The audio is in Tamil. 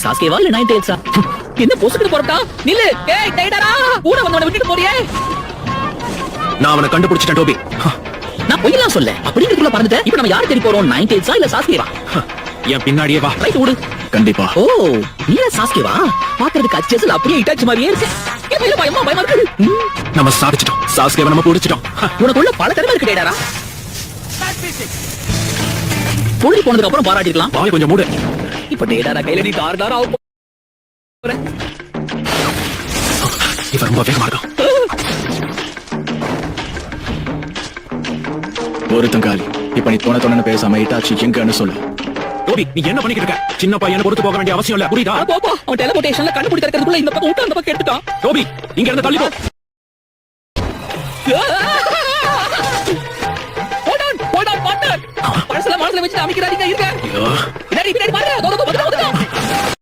சாஸ்கேவா இல்ல நைன் டேல்ஸா? என்ன பொசுக்கிட்டு போறடா? நில்லு. ஏய் டைடரா, கூட வந்தவன விட்டுட்டு போறியே. நான் அவனை கண்டுபிடிச்சிட்டேன் டோபி. நான் பொய்யலாம் சொல்ல. அப்படிங்கறதுக்குள்ள பறந்துட்டேன். இப்போ நம்ம யார் தேடி போறோம்? நைன் டேல்ஸா இல்ல சாஸ்கேவா? என் பின்னாடியே வா. ரைட் ஓடு. கண்டிப்பா. ஓ, நீல சாஸ்கேவா? பாக்குறதுக்கு அச்சேசல் அப்படியே இட்டாச்சு மாதிரியே இருக்கு. என்ன பயமா இருக்கு. நம்ம சாதிச்சிட்டோம். சாஸ்கேவை நம்ம பிடிச்சிட்டோம். உனக்குள்ள பல திறமை இருக்கு டைடரா. பொழுது போனதுக்கு அப்புறம் பாராட்டிக்கலாம். வாய் கொஞ்சம் மூடு. இப்ப டைடரா கையில நீ டார்டாரா ஆகும். இவன் ரொம்ப வேகமா இருக்கான். ஒருத்தன் காலி. இப்ப நீ தொண பேசாம இட்டாச்சி எங்கன்னு சொல்லு. டோபி, நீ என்ன பண்ணிக்கிட்டு இருக்க? சின்ன பையனை பொறுத்து போக வேண்டிய அவசியம் இல்ல, புரியுதா? போப்போ, அவன் டெலிபோர்டேஷன்ல கண்டுபிடிக்கிறதுக்குள்ள இந்த பக்கம் விட்டு அந்த பக்கம் எடுத்துட்டான். டோபி, இங்க இருந்து தள்ளி போ. மனசுல வச்சுட்டு அமைக்கிறாதீங்க இருக்க. பின்னாடி பாருங்க.